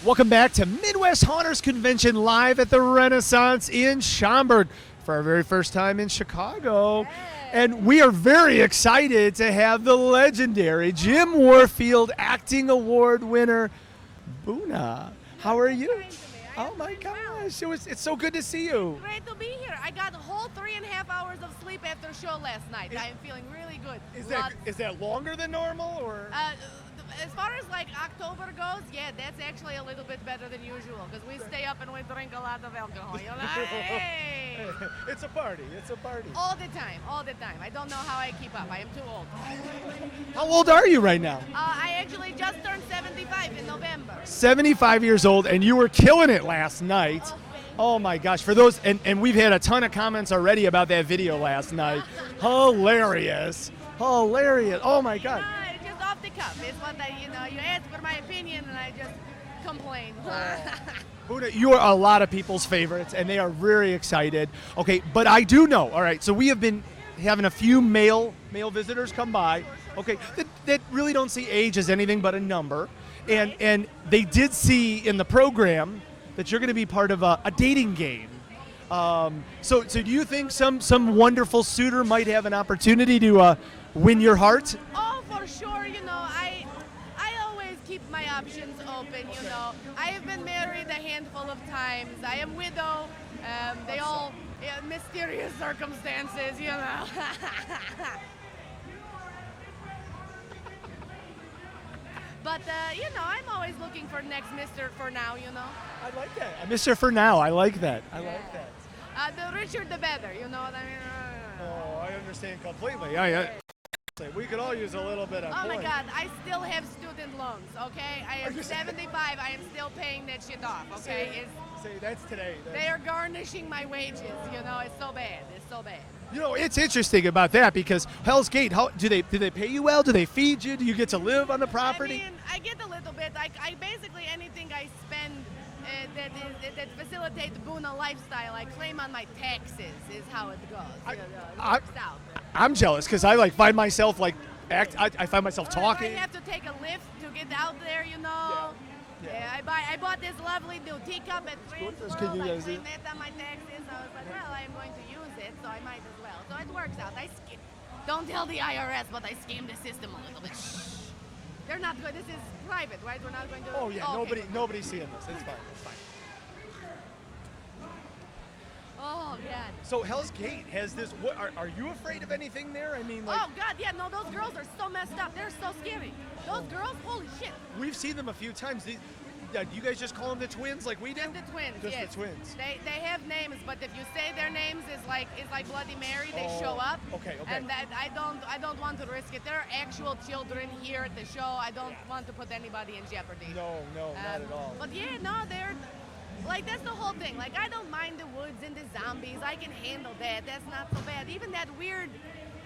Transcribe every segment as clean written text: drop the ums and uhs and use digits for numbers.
Welcome back to Midwest Haunters Convention live at the Renaissance in Schaumburg for our very first time in Chicago. And we are very excited to have the legendary Jim Warfield Acting Award winner, Buna. How are you? Oh my gosh, it's so good to see you. Great to be here. I got a whole 3.5 hours of sleep after show last night. I'm feeling really good. Is that longer than normal, or? As far as like October goes, yeah, that's actually a little bit better than usual because we stay up and we drink a lot of alcohol. You know? Hey! It's a party. It's a party. All the time. All the time. I don't know how I keep up. I am too old. How old are you right now? I actually just turned 75 in November. 75 years old, and you were killing it last night. Oh my gosh, for those, and we've had a ton of comments already about that video last night. Hilarious. Hilarious. Oh my God. It's just off the cuff. It's what you ask for my opinion and I just complain. Buna, you are a lot of people's favorites, and they are very excited. Okay, but I do know, all right, so we have been having a few male visitors come by, okay, that really don't see age as anything but a number. And they did see in the program that you're going to be part of a dating game. So do you think some wonderful suitor might have an opportunity to win your heart? Oh, for sure. I always keep my options open. I have been married a handful of times. I am widow. They all mysterious circumstances. But, I'm always looking for next Mr. for now, I like that. Mr. For now, I like that. I like that. The richer, the better, you know what I mean? Oh, I understand completely. We could all use a little bit of Oh, my coin. God, I still have student loans, okay? I am 75, I am still paying that shit off, okay? See, that's today. They are garnishing my wages, it's so bad, it's so bad. It's interesting about that because Hell's Gate, do they pay you well? Do they feed you? Do you get to live on the property? I mean, I get a little bit. I basically anything I spend that facilitates the Buna lifestyle, I claim on my taxes is how it goes. It works out. I'm jealous because I find myself I find myself talking. I have to take a lift to get out there, Yeah, I bought this lovely new teacup at Transworld. I claimed that on my taxes. I was like, well, I am going to use it, so I might as well. So it works out. Don't tell the IRS, but I schemed the system a little bit. Shh. They're not good. This is private, right? We're not going to. Oh yeah, okay. nobody's seeing this. It's fine. It's fine. Oh God. So Hell's Gate has this. What are you afraid of anything there? I mean, Oh God, yeah. No, those girls are so messed up. They're so scary. Those girls, holy shit. We've seen them a few times. You guys just call them the twins like we do? Just the twins, Just yes. the twins. They have names, but if you say their names, it's like Bloody Mary. They show up. Okay. And that I don't want to risk it. There are actual children here at the show. I don't want to put anybody in jeopardy. No, not at all. But yeah, no, they're that's the whole thing. I don't mind the woods and the zombies. I can handle that. That's not so bad. Even that weird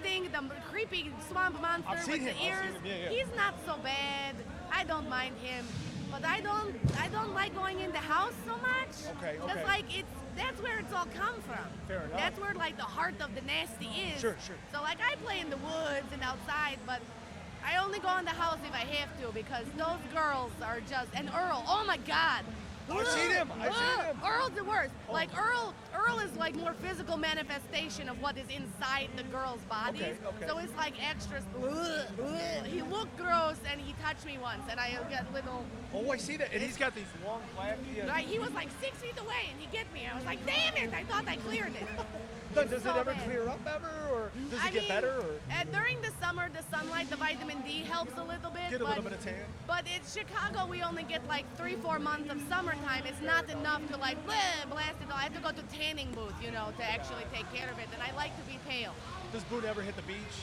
thing, the creepy swamp monster with the ears. Yeah. He's not so bad. I don't mind him. But I don't like going in the house so much. Okay. Because that's where it's all come from. Fair enough. That's where the heart of the nasty is. Sure. So I play in the woods and outside, but I only go in the house if I have to because those girls are just, and Earl, oh my God. I've seen him. Earl's the worst. Earl is more physical manifestation of what is inside the girls' bodies. Okay. So it's extra. He looked gross and he touched me once and I got little. Oh, I see that. And he's got these long black. Right, he was 6 feet away and he get me. I was like, damn it! I thought I cleared it. Does it ever clear up ever, or does it get better? Or? During the summer, the sunlight, the vitamin D helps a little bit. Get a little bit of tan. But in Chicago, we only get 3-4 months of summertime. It's not enough to blast it all. I have to go to tanning booth, to actually take care of it. And I like to be pale. Does Buna ever hit the beach?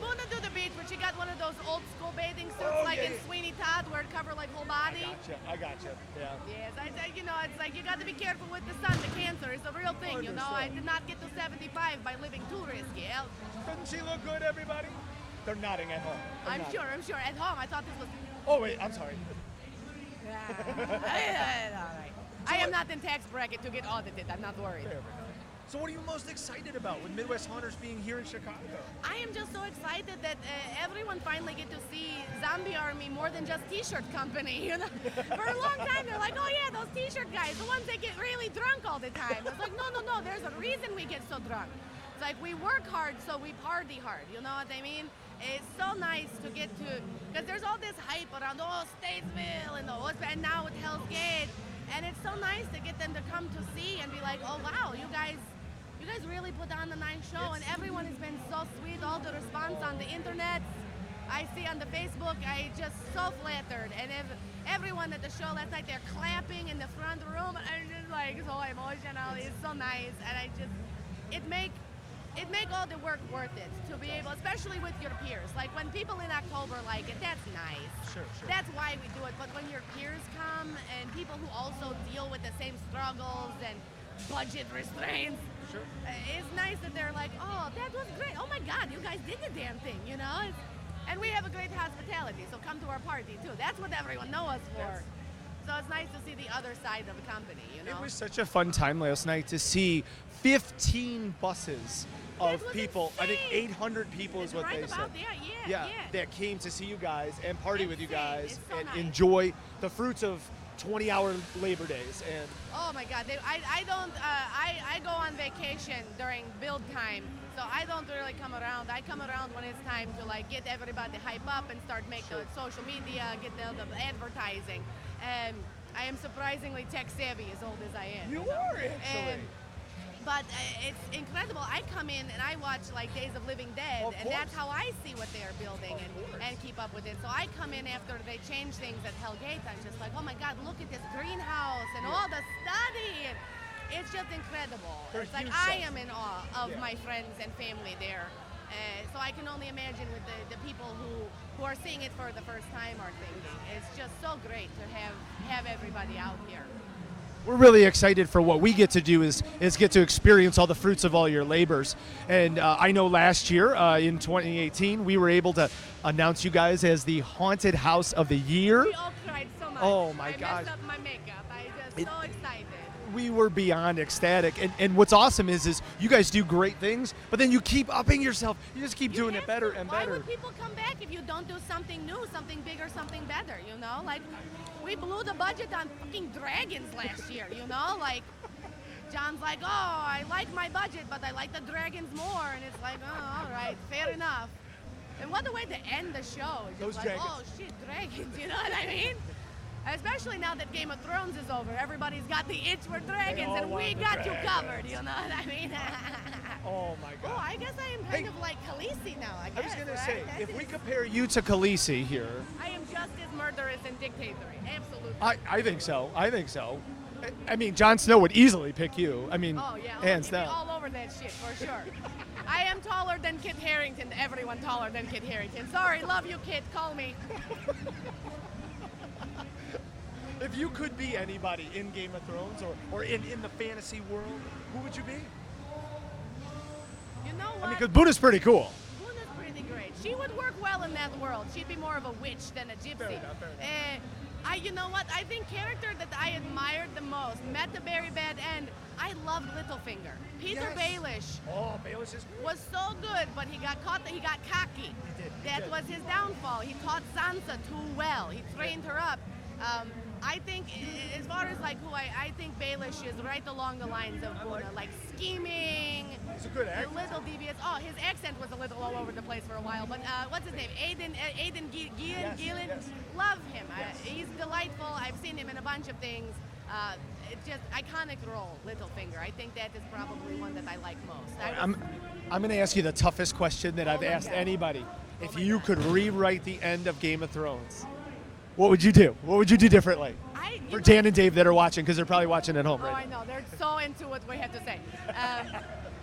Buna do the beach, but she got one of those old school bathing suits in Sweeney Todd where it cover whole body. I gotcha. Yeah. Yes, it's you got to be careful with the sun. The cancer is a real thing, I did not get to 75 by living too risky. Doesn't she look good, everybody? They're nodding at home. I'm sure. At home, I thought this was. Oh wait, I'm sorry. I am not in tax bracket to get audited. I'm not worried. Fair. So what are you most excited about with Midwest Haunters being here in Chicago? I am just so excited that everyone finally get to see Zombie Army more than just T-shirt company. You know, for a long time they're like, oh yeah, those T-shirt guys, the ones that get really drunk all the time. It's like, no, there's a reason we get so drunk. It's like we work hard, so we party hard. You know what I mean? It's so nice to get to, because there's all this hype around, oh, Statesville and and now with HellsGate, and it's so nice to get them to come to see and be like, oh wow, you guys really put on a nice show, and everyone has been so sweet. All the response on the internet, I see on the Facebook, I just so flattered. And everyone at the show last night, they're clapping in the front room, and I'm just like so emotional. It's so nice, and it make all the work worth it to be able, especially with your peers. Like when people in October like it, that's nice. Sure. That's why we do it. But when your peers come and people who also deal with the same struggles and budget restraints, Sure. It's nice that they're like, oh, that was great. Oh my God, you guys did the damn thing, you know? And we have a great hospitality, so come to our party too. That's what everyone knows us for. So it's nice to see the other side of the company, you know? It was such a fun time last night to see 15 buses of people. Insane. I think 800 people is what right they said. Yeah. That came to see you guys and party with you guys It's so and nice. enjoy the fruits of 20-hour labor days. And Oh my God, I go on vacation during build time, so I don't really come around. I come around when it's time to like get everybody hype up and start make the social media, get the advertising. And I am surprisingly tech savvy as old as I am. you are actually. But it's incredible. I come in and I watch like Days of Living Dead, Of and that's course. how I see what they're building and keep up with it. So I come in after they change things at HellsGate. I'm just like, oh my God, look at this greenhouse and all the study. And it's just incredible. They're It's like huge I sites. am in awe of my friends and family there. So I can only imagine with the people who are seeing it for the first time are thinking. It's just so great to have everybody out here. We're really excited for what we get to do is get to experience all the fruits of all your labors. And I know last year in 2018 we were able to announce you guys as the Haunted House of the Year. We all cried so much. Oh my I gosh. messed up my makeup. I just so excited. We were beyond ecstatic. And what's awesome is you guys do great things, but then you keep upping yourself. You just keep doing it better and Why better. would people come back if you don't do something new, something bigger, something better, you know? Like, we blew the budget on fucking dragons last year, you know? Like, John's like, oh, I like my budget, but I like the dragons more. And it's like, oh, all right, fair enough. And what a way to end the show. It's Those just like, dragons. oh, shit, dragons, you know what I mean? Especially now that Game of Thrones is over. Everybody's got the itch for dragons, all and we want the got you dragons. covered, you know what I mean? Oh my Oh, God. I guess I am kind of like Khaleesi now, I I guess, was going to right? say, That if we is- compare you to Khaleesi here, I am just as murderous and dictatorial. Absolutely. I think so. I mean, Jon Snow would easily pick you. I mean, Oh, yeah. hands he'd be down. all over that shit, for sure. I am taller than Kit Harington. Everyone taller than Kit Harington. Sorry, love you, Kit. Call me. If you could be anybody in Game of Thrones or in the fantasy world, who would you be? You know I what? mean, because Buna's pretty cool. Buna's pretty great. She would work well in that world. She'd be more of a witch than a gypsy. Fair enough. You know what? I think character that I admired the most, met the very bad end. I loved Littlefinger. Peter Yes. Baelish Oh, Baelish is was so good, but he got caught. He got cocky. He did. That was his downfall. He taught Sansa too well. He trained her up. I think, as far as like who I think Baelish is right along the lines of Buna, like scheming, He's a good a actor. little devious. Oh, his accent was a little all over the place for a while. But what's his name? Aidan Gillen. Yes. Love him. Yes. He's delightful. I've seen him in a bunch of things. It's just iconic role, Littlefinger. I think that is probably one that I like most. I'm going to ask you the toughest question that I've my asked God. anybody. Oh If my you God. could rewrite the end of Game of Thrones, what would you do? What would you do differently? For Dan and Dave that are watching, because they're probably watching at home Oh, I right now. know. They're so into what we have to say.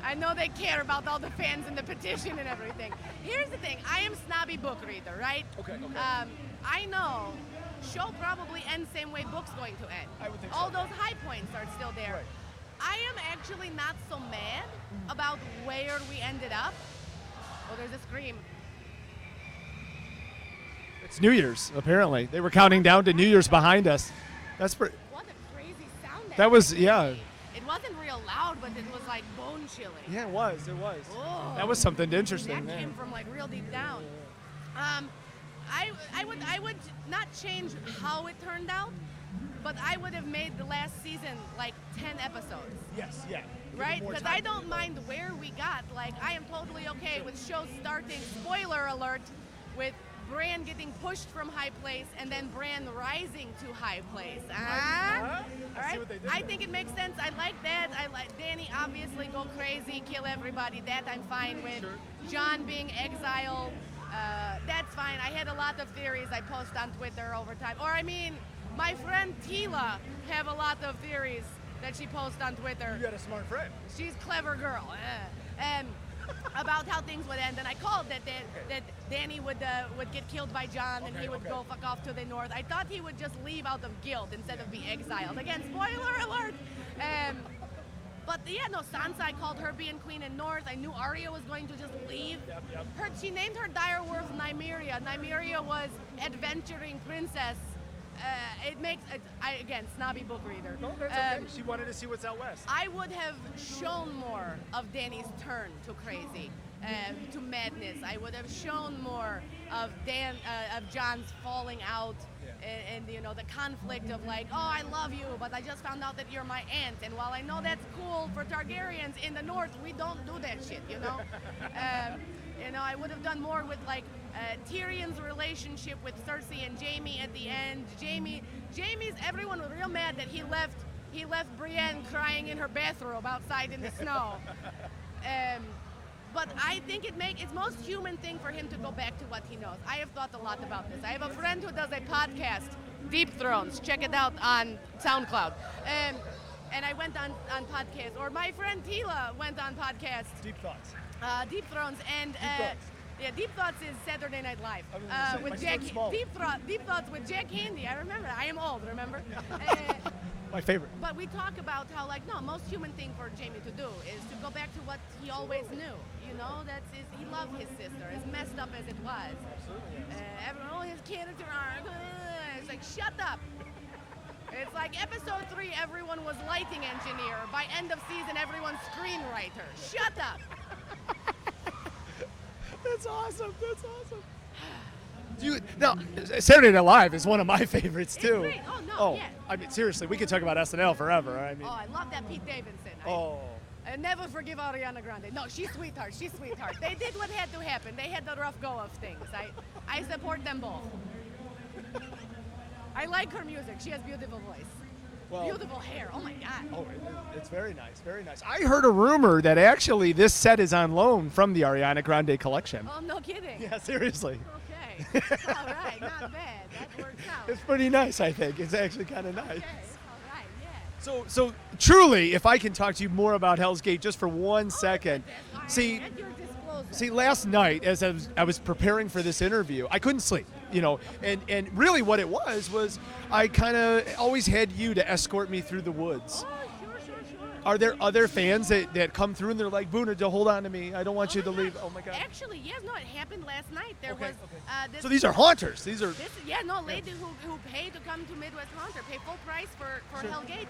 I know they care about all the fans and the petition and everything. Here's the thing. I am snobby book reader, right? Okay. I know show probably ends same way book's going to end. I would think all so. those high points are still there. Right. I am actually not so mad about where we ended up. Oh, there's a scream. It's New Year's, apparently. They were counting down to New Year's behind us. That's pretty. What a crazy sound That was, made. yeah. it wasn't real loud, but it was like bone chilling. Yeah, it was. It was. Oh, That was something interesting. that came from like real deep down. I would not change how it turned out, but I would have made the last season like 10 episodes. Yes, yeah. Right? Because I don't mind where we got. Like, I am totally okay with shows starting, spoiler alert, with Bran getting pushed from high place and then Bran rising to high place. All right? I think it makes sense. I like that. I like Dany obviously go crazy, kill everybody. That I'm fine with. Sure. Jon being exiled, that's fine. I had a lot of theories I post on Twitter over time. Or I mean, my friend Tila have a lot of theories that she posts on Twitter. You got a smart friend. She's a clever girl. About how things would end, and I called that Dany would get killed by Jon, and he would go fuck off to the north. I thought he would just leave out of guilt instead of be exiled. Again, spoiler alert. But yeah, no, Sansa, I called her being queen in north. I knew Arya was going to just leave. Yep. She named her direwolf Nymeria. Nymeria was adventuring princess. It makes again, snobby book reader. No, that's okay. She wanted to see what's out west. I would have shown more of Dany's turn to crazy, to madness. I would have shown more of Jon's falling out, and you know, the conflict of like, oh, I love you, but I just found out that you're my aunt. And while I know that's cool for Targaryens in the north, we don't do that shit, you know. You know, I would have done more with like Tyrion's relationship with Cersei and Jaime at the end. Jamie's everyone was real mad that he left Brienne crying in her bathrobe outside in the snow. But I think it's most human thing for him to go back to what he knows. I have thought a lot about this. I have a friend who does a podcast, Deep Thrones. Check it out on SoundCloud. And I went on podcast, or my friend Tila went on podcast. Deep Thoughts. Deep Thrones and yeah, Deep Thoughts is Saturday Night Live with Jack. Deep Thoughts with Jack Handy. I remember. I am old. Remember? My favorite. But we talk about how like no, most human thing for Jaime to do is to go back to what he always knew. You know, he loved his sister, as messed up as it was. Everyone, oh, his character arc. It's like shut up. It's like episode 3, everyone was lighting engineer. By end of season, everyone's screenwriter. Shut up. That's awesome. That's awesome. Now, Saturday Night Live is one of my favorites too. It's great. Oh no, yeah. I mean, seriously, we could talk about SNL forever. I mean. Oh, I love that Pete Davidson. I never forgive Ariana Grande. No, she's sweetheart. She's sweetheart. They did what had to happen. They had the rough go of things. I support them both. I like her music. She has beautiful voice. Well, beautiful hair. Oh my God. Oh, it's very nice. Very nice. I heard a rumor that actually this set is on loan from the Ariana Grande collection. Oh, no kidding. Yeah, seriously. Okay. All right. Not bad. That works out. It's pretty nice, I think. It's actually kind of nice. Okay. All right. Yeah. So truly, if I can talk to you more about Hell's Gate just for 1 second. See, last night as I was preparing for this interview, I couldn't sleep, you know, and really what it was I kind of always had you to escort me through the woods. Oh, sure. Are there other fans that come through and they're like, Buna, to hold on to me. I don't want you to leave. Oh my God. Actually, yes, no, it happened last night. There was. This, so these are haunters. These are. Lady who paid to come to Midwest Haunter, pay full price for Hell's Gate.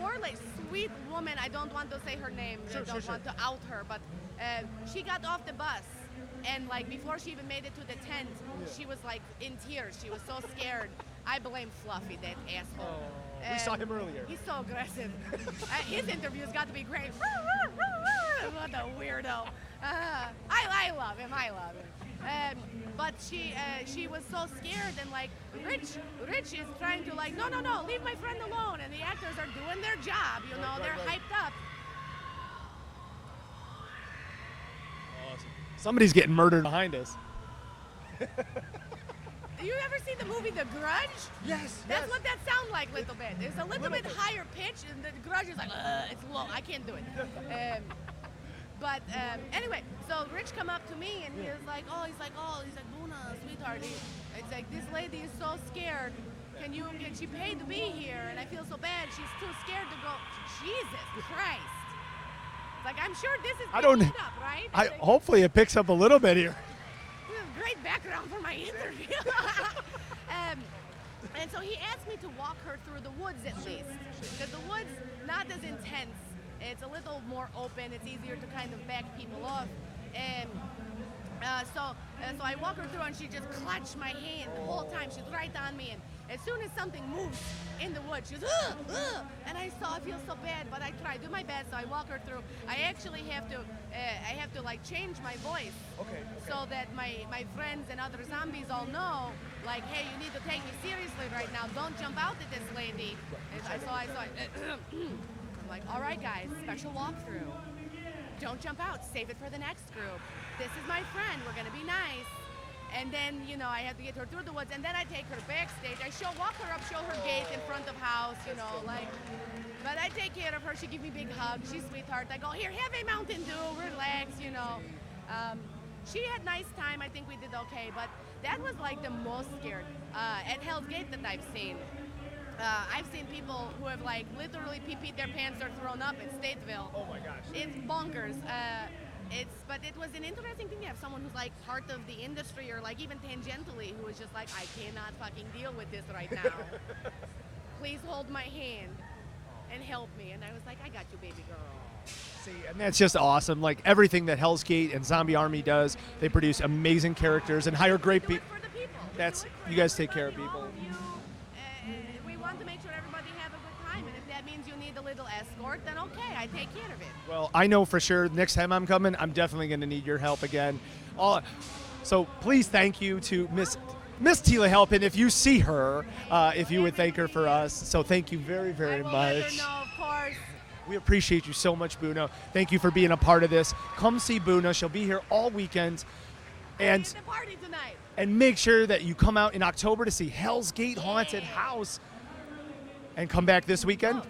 Poor, like, sweet woman. I don't want to say her name. I don't want to out her, but she got off the bus. And like before she even made it to the tent, she was like in tears. She was so scared. I blame Fluffy, that asshole. We saw him earlier. He's so aggressive. His interview's got to be great. What a weirdo. I love him. But she was so scared, and like Rich is trying to like, no, leave my friend alone. And the actors are doing their job, you know, they're hyped up. Somebody's getting murdered behind us. You ever see the movie The Grudge? Yes. That's what that sounds like a little bit. It's a little bit higher pitch, and the Grudge is like, it's low. I can't do it. But anyway, so Rich come up to me, and he's like, Buna, sweetheart. It's like, this lady is so scared. Can she pay to be here? And I feel so bad. She's too scared to go. Jesus Christ. Like, I'm sure this is picking up, right? Hopefully it picks up a little bit here. This is great background for my interview. And so he asked me to walk her through the woods at least, because the woods not as intense. It's a little more open. It's easier to kind of back people off. And so I walk her through, and she just clutched my hand the whole time. She's right on me, and as soon as something moves in the woods, she's and I feel so bad, but I try, do my best. So I walk her through. I actually have to like change my voice, so that my friends and other zombies all know, like, hey, you need to take me seriously right now. Don't jump out at this lady. And I'm like, all right, guys, special walkthrough. Don't jump out. Save it for the next group. This is my friend. We're gonna be nice. And then, you know, I have to get her through the woods, and then I take her backstage. I walk her up, show her gate in front of house, you know, like. But I take care of her. She gives me big hugs. She's sweetheart. I go, here, have a Mountain Dew, relax, you know. She had nice time. I think we did okay, but that was like the most scared at HellsGate that I've seen. I've seen people who have like literally pee-peed their pants or thrown up in Stateville. Oh my gosh. It's bonkers. But it was an interesting thing to have someone who's like part of the industry, or like even tangentially, who was just like, I cannot fucking deal with this right now. Please hold my hand and help me. And I was like, I got you, baby girl. See, and that's just awesome. Like everything that HellsGate and Zombie Army does, they produce amazing characters and hire great people. For the people. That's, you guys take care of people. We want to make sure everybody have a good time, and if that means you need a little escort, then okay, I take care of it. Well, I know for sure next time I'm coming, I'm definitely going to need your help again. So please thank you to Miss Tila Halpin. If you see her, if you would thank her for us. So thank you very, very I will much. let her know, of course. We appreciate you so much, Buna. Thank you for being a part of this. Come see Buna. She'll be here all weekend. And the party tonight. And make sure that you come out in October to see HellsGate Haunted House. And come back this weekend. Oh,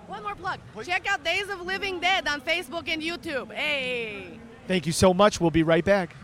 one more plug. Check out Days of Living Dead on Facebook and YouTube. Hey. Thank you so much. We'll be right back.